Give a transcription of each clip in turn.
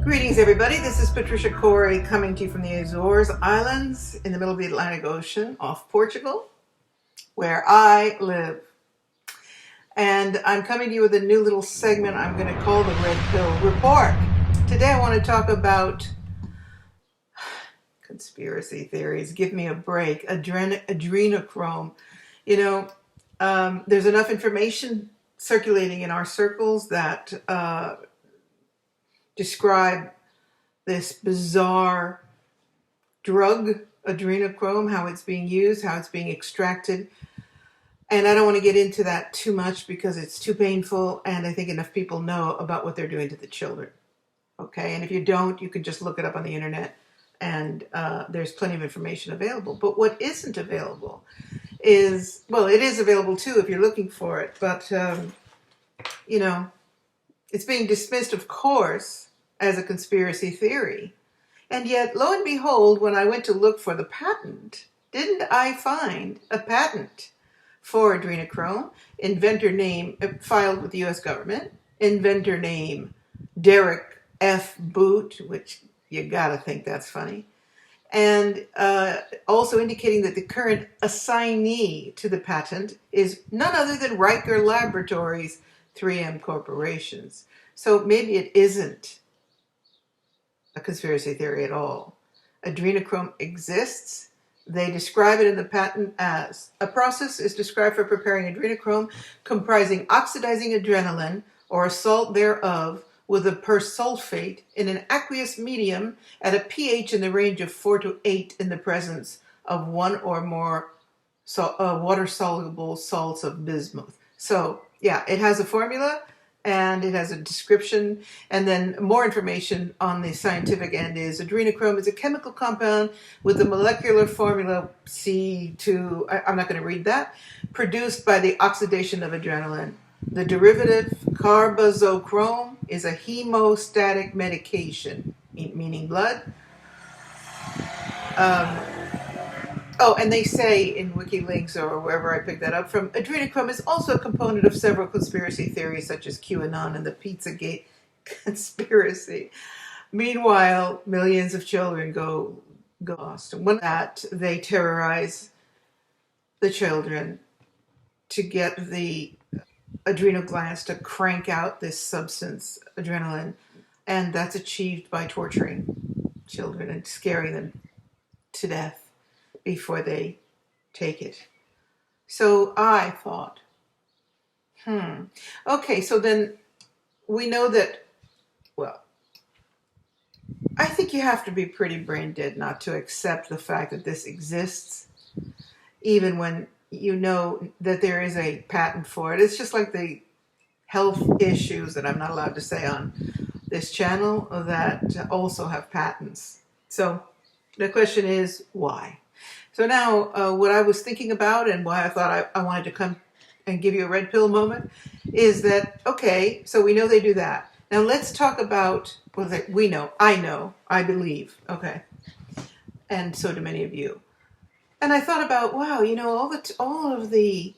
Greetings, everybody. This is Patricia Cori coming to you from the Azores Islands in the middle of the Atlantic Ocean off Portugal, where I live. And I'm coming to you with a new little segment I'm going to call the Red Pill Report. Today I want to talk about conspiracy theories. Give me a break. Adrenochrome. There's enough information circulating in our circles that describe this bizarre drug, adrenochrome, how it's being used, how it's being extracted. And I don't want to get into that too much because it's too painful, and I think enough people know about what they're doing to the children. Okay, and if you don't, you can just look it up on the internet, and there's plenty of information available. But what isn't available is, well, it is available too if you're looking for it, but it's being dismissed, of course, as a conspiracy theory. And yet, lo and behold, when I went to look for the patent, didn't I find a patent for adrenochrome? Inventor name filed with the U.S. government. Inventor name Derek F. Boot, which you gotta think that's funny. And also indicating that the current assignee to the patent is none other than Riker Laboratories, 3M Corporations. So maybe it isn't a conspiracy theory at all. Adrenochrome exists. They describe it in the patent as a process is described for preparing adrenochrome comprising oxidizing adrenaline or a salt thereof with a persulfate in an aqueous medium at a pH in the range of 4 to 8 in the presence of one or more water-soluble salts of bismuth. So, yeah, it has a formula and it has a description, and then more information on the scientific end is adrenochrome is a chemical compound with the molecular formula C2, I'm not going to read that, produced by the oxidation of adrenaline. The derivative carbazochrome is a hemostatic medication, meaning blood. And they say in WikiLeaks or wherever I picked that up from, adrenochrome is also a component of several conspiracy theories such as QAnon and the Pizzagate conspiracy. Meanwhile, millions of children go lost. And when that, they terrorize the children to get the adrenal glands to crank out this substance, adrenaline, and that's achieved by torturing children and scaring them to death before they take it. So I thought, okay, so then we know that, well, I think you have to be pretty brain dead not to accept the fact that this exists, even when you know that there is a patent for it. It's just like the health issues that I'm not allowed to say on this channel that also have patents. So the question is, why? So now what I was thinking about and why I thought I wanted to come and give you a red pill moment is that, okay, so we know they do that. Now let's talk about, well, I believe, okay, and so do many of you. And I thought about, wow, all of the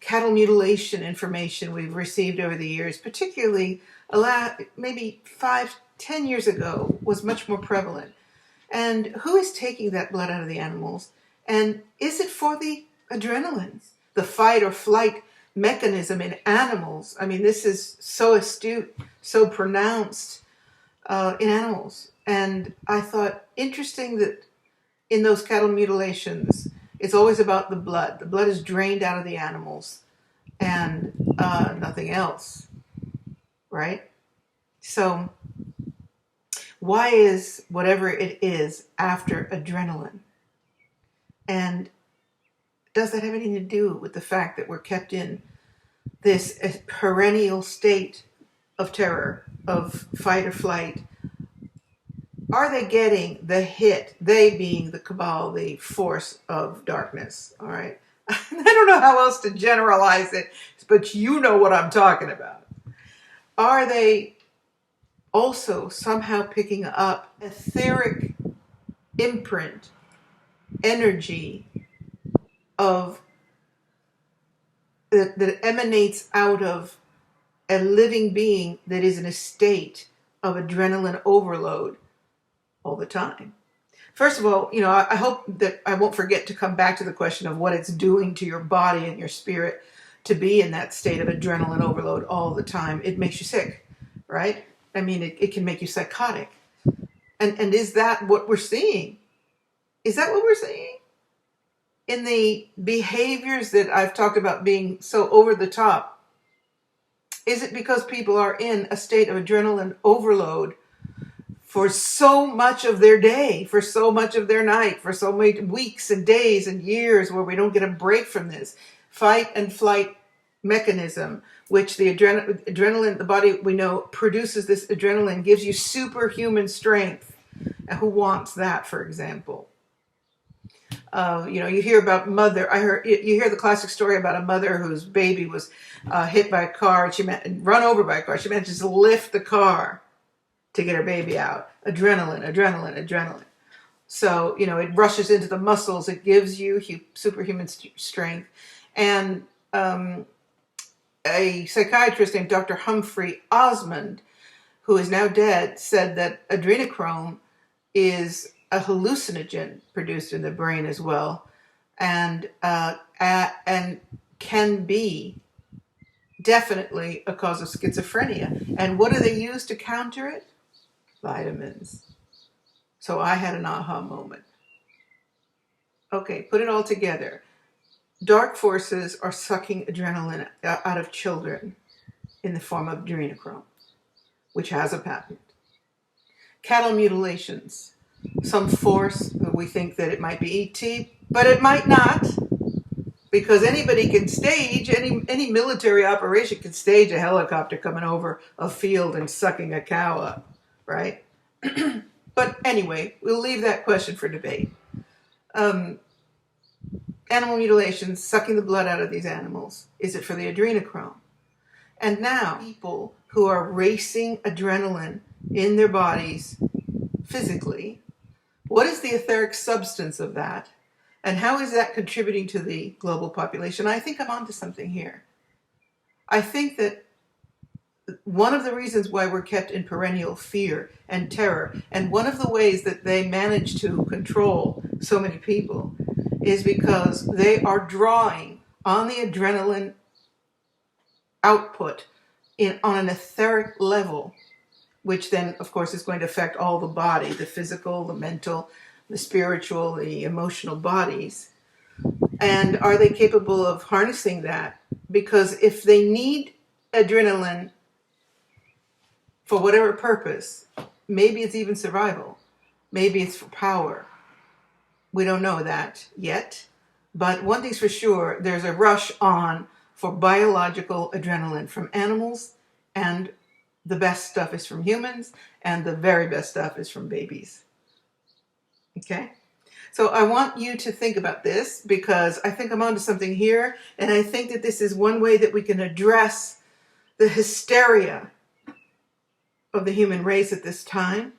cattle mutilation information we've received over the years, particularly maybe 5-10 years ago, was much more prevalent. And who is taking that blood out of the animals? And is it for the adrenaline, the fight or flight mechanism in animals? I mean, this is so astute, so pronounced in animals. And I thought, interesting that in those cattle mutilations, it's always about the blood. The blood is drained out of the animals and nothing else, right? So why is whatever it is after adrenaline? And does that have anything to do with the fact that we're kept in this perennial state of terror, of fight or flight? Are they getting the hit, they being the cabal, the force of darkness, all right? I don't know how else to generalize it, but you know what I'm talking about. Are they also somehow picking up etheric imprint, energy of that emanates out of a living being that is in a state of adrenaline overload all the time. First of all, I hope that I won't forget to come back to the question of what it's doing to your body and your spirit to be in that state of adrenaline overload all the time. It makes you sick, right? I mean, it can make you psychotic. And is that what we're seeing? Is that what we're seeing? In the behaviors that I've talked about being so over the top, is it because people are in a state of adrenaline overload for so much of their day, for so much of their night, for so many weeks and days and years where we don't get a break from this fight and flight mechanism, which the adrenaline, the body, we know, produces this adrenaline, gives you superhuman strength. And who wants that, for example? You hear about you hear the classic story about a mother whose baby was hit by a car and run over by a car. She manages to lift the car to get her baby out. Adrenaline. So, it rushes into the muscles. It gives you superhuman strength. And a psychiatrist named Dr. Humphrey Osmond, who is now dead, said that adrenochrome is a hallucinogen produced in the brain as well, and can be definitely a cause of schizophrenia. And what do they use to counter it? Vitamins. So I had an aha moment. Okay, put it all together. Dark forces are sucking adrenaline out of children in the form of adrenochrome, which has a patent. Cattle mutilations. Some force, we think that it might be ET, but it might not, because anybody can stage, any military operation can stage a helicopter coming over a field and sucking a cow up, right? But anyway, we'll leave that question for debate. Animal mutilations, sucking the blood out of these animals. Is it for the adrenochrome? And now, people who are racing adrenaline in their bodies physically, what is the etheric substance of that? And how is that contributing to the global population? I think I'm onto something here. I think that one of the reasons why we're kept in perennial fear and terror, and one of the ways that they manage to control so many people, is because they are drawing on the adrenaline output on an etheric level, which then, of course, is going to affect all the body, the physical, the mental, the spiritual, the emotional bodies. And are they capable of harnessing that? Because if they need adrenaline for whatever purpose, maybe it's even survival, maybe it's for power. We don't know that yet. But one thing's for sure, there's a rush on for biological adrenaline from animals, and the best stuff is from humans, and the very best stuff is from babies. Okay? So I want you to think about this, because I think I'm onto something here, and I think that this is one way that we can address the hysteria of the human race at this time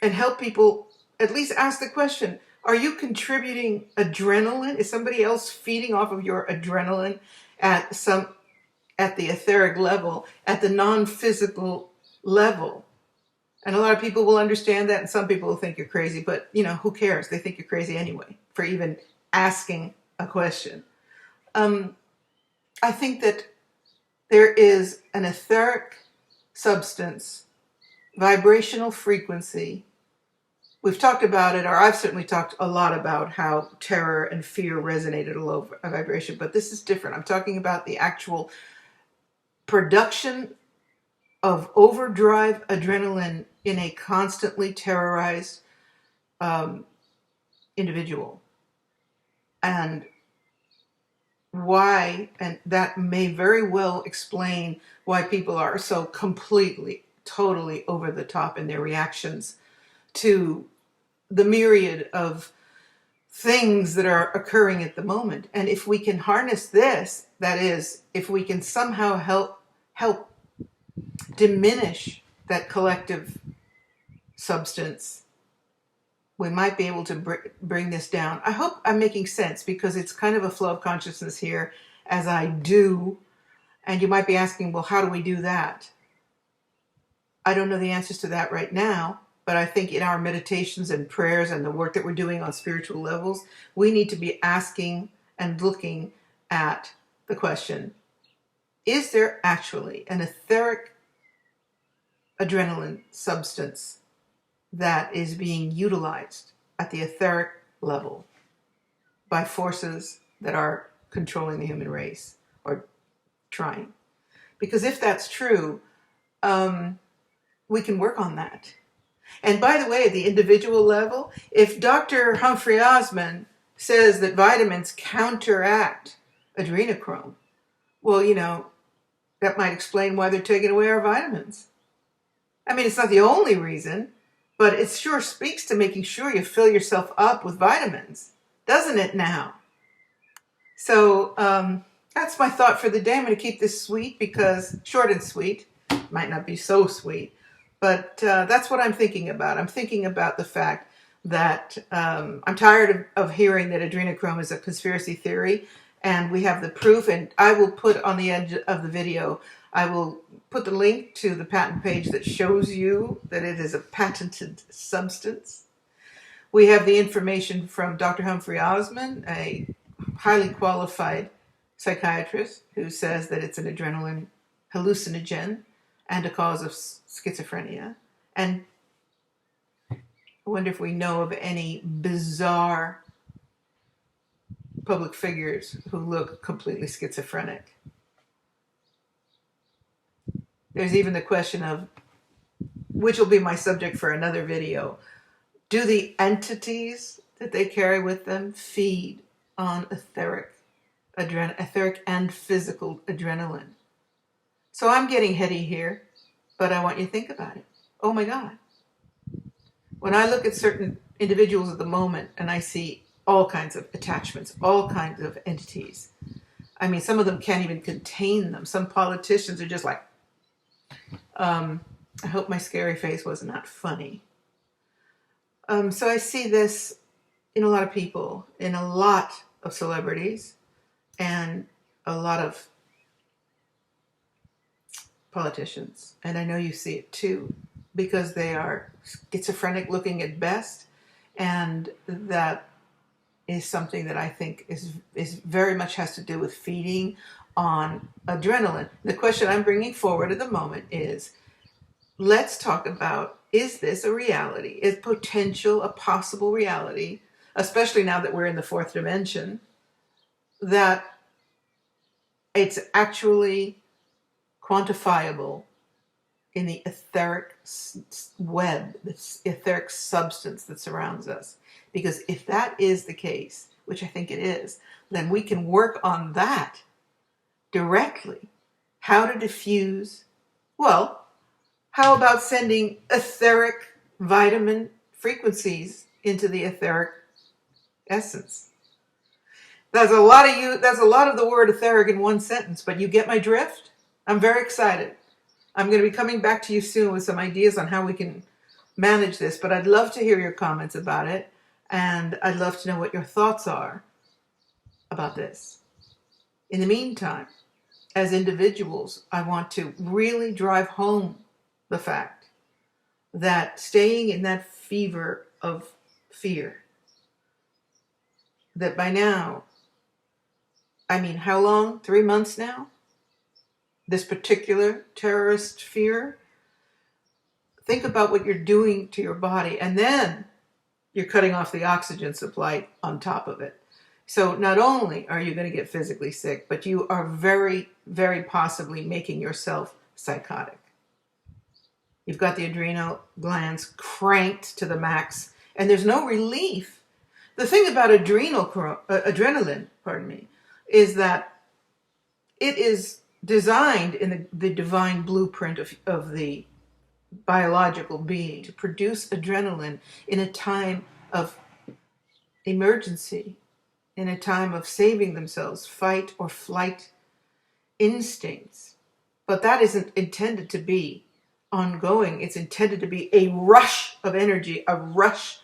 and help people at least ask the question, are you contributing adrenaline? Is somebody else feeding off of your adrenaline at the etheric level, at the non-physical level? And a lot of people will understand that, and some people will think you're crazy, but who cares? They think you're crazy anyway for even asking a question. I think that there is an etheric substance, vibrational frequency. We've talked about it, or I've certainly talked a lot about how terror and fear resonate at a low vibration, but this is different. I'm talking about the actual production of overdrive adrenaline in a constantly terrorized individual. And why, and that may very well explain why people are so completely, totally over the top in their reactions to the myriad of things that are occurring at the moment. And if we can harness this, that is, if we can somehow help diminish that collective substance, we might be able to bring this down. I hope I'm making sense, because it's kind of a flow of consciousness here as I do. And you might be asking, well, how do we do that? I don't know the answers to that right now, but I think in our meditations and prayers and the work that we're doing on spiritual levels, we need to be asking and looking at the question, is there actually an etheric adrenaline substance that is being utilized at the etheric level by forces that are controlling the human race or trying? Because if that's true, we can work on that. And by the way, at the individual level, if Dr. Humphrey Osmond says that vitamins counteract adrenochrome, well, that might explain why they're taking away our vitamins. I mean, it's not the only reason, but it sure speaks to making sure you fill yourself up with vitamins, doesn't it now? So that's my thought for the day. I'm going to keep this sweet because short and sweet. Might not be so sweet, but that's what I'm thinking about. I'm thinking about the fact that I'm tired of hearing that adrenochrome is a conspiracy theory, and we have the proof, and I will put on the edge of the video, I will put the link to the patent page that shows you that it is a patented substance. We have the information from Dr. Humphrey Osmond, a highly qualified psychiatrist, who says that it's an adrenaline hallucinogen and a cause of schizophrenia. And I wonder if we know of any bizarre public figures who look completely schizophrenic. There's even the question of, which will be my subject for another video, do the entities that they carry with them feed on etheric and physical adrenaline? So I'm getting heady here, but I want you to think about it. Oh my God. When I look at certain individuals at the moment and I see all kinds of attachments, all kinds of entities, I mean, some of them can't even contain them. Some politicians are just like, I hope my scary face was not funny. So I see this in a lot of people, in a lot of celebrities, and a lot of politicians. And I know you see it too, because they are schizophrenic looking at best. And that is something that I think is very much has to do with feeding on adrenaline. The question I'm bringing forward at the moment is, let's talk about, is this a reality? Is potential a possible reality, especially now that we're in the fourth dimension, that it's actually quantifiable in the etheric web, this etheric substance that surrounds us? Because if that is the case, which I think it is, then we can work on that directly. How to diffuse? Well, how about sending etheric vitamin frequencies into the etheric essence? That's a lot of the word etheric in one sentence, but you get my drift? I'm very excited. I'm going to be coming back to you soon with some ideas on how we can manage this, but I'd love to hear your comments about it, and I'd love to know what your thoughts are about this. In the meantime, as individuals, I want to really drive home the fact that staying in that fever of fear, that by now, I mean, how long? 3 months now? This particular terrorist fear? Think about what you're doing to your body, and then you're cutting off the oxygen supply on top of it. So not only are you going to get physically sick, but you are very, very possibly making yourself psychotic. You've got the adrenal glands cranked to the max, and there's no relief. The thing about adrenaline, is that it is designed in the divine blueprint of the biological being to produce adrenaline in a time of emergency, in a time of saving themselves, fight or flight instincts. But that isn't intended to be ongoing. It's intended to be a rush of energy, a rush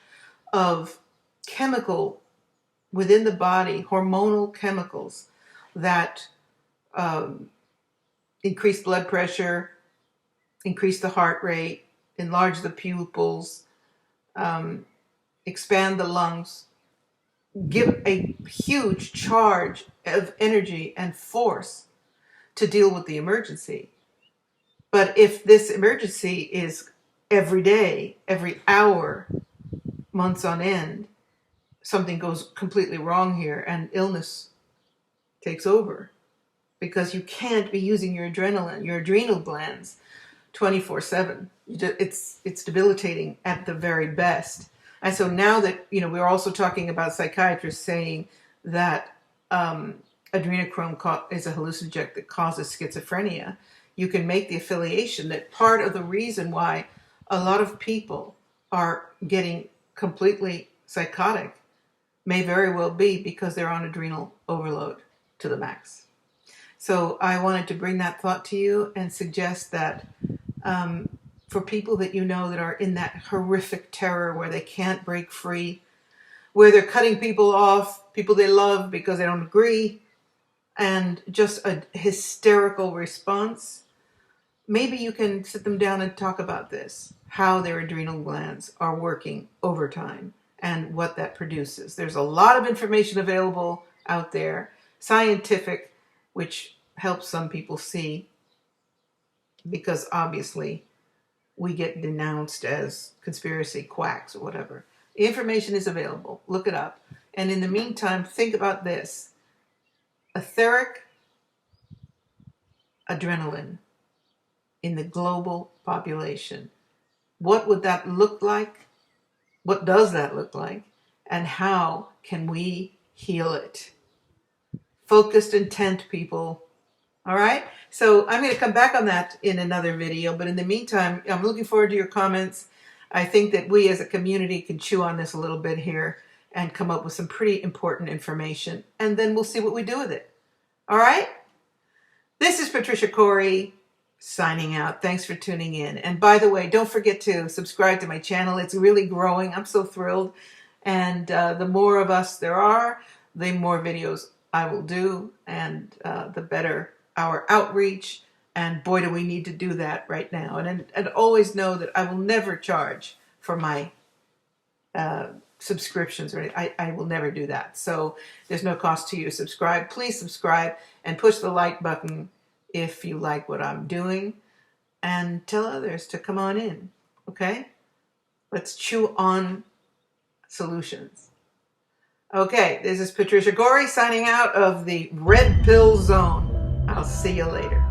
of chemical within the body, hormonal chemicals that increase blood pressure, increase the heart rate, enlarge the pupils, expand the lungs, give a huge charge of energy and force to deal with the emergency. But if this emergency is every day, every hour, months on end, something goes completely wrong here and illness takes over, because you can't be using your adrenaline, your adrenal glands 24/7. It's debilitating at the very best. And so now that, we're also talking about psychiatrists saying that adrenochrome is a hallucinogen that causes schizophrenia, you can make the affiliation that part of the reason why a lot of people are getting completely psychotic may very well be because they're on adrenal overload to the max. So I wanted to bring that thought to you and suggest that for people that that are in that horrific terror where they can't break free, where they're cutting people off, people they love because they don't agree, and just a hysterical response, maybe you can sit them down and talk about this, how their adrenal glands are working overtime and what that produces. There's a lot of information available out there, scientific, which helps some people see, because obviously we get denounced as conspiracy quacks or whatever. The information is available. Look it up. And in the meantime, think about this. Etheric adrenaline in the global population. What would that look like? What does that look like? And how can we heal it? Focused intent, people. All right? So I'm going to come back on that in another video. But in the meantime, I'm looking forward to your comments. I think that we as a community can chew on this a little bit here and come up with some pretty important information. And then we'll see what we do with it. All right? This is Patricia Cori signing out. Thanks for tuning in. And by the way, don't forget to subscribe to my channel. It's really growing. I'm so thrilled. And the more of us there are, the more videos I will do, and the better our outreach. And boy, do we need to do that right now. And always know that I will never charge for my subscriptions or anything. I will never do that. So there's no cost to you to subscribe. Please subscribe and push the like button if you like what I'm doing, and tell others to come on in. Okay? Let's chew on solutions. Okay, this is Patricia Cori signing out of the Red Pill Zone. I'll see you later.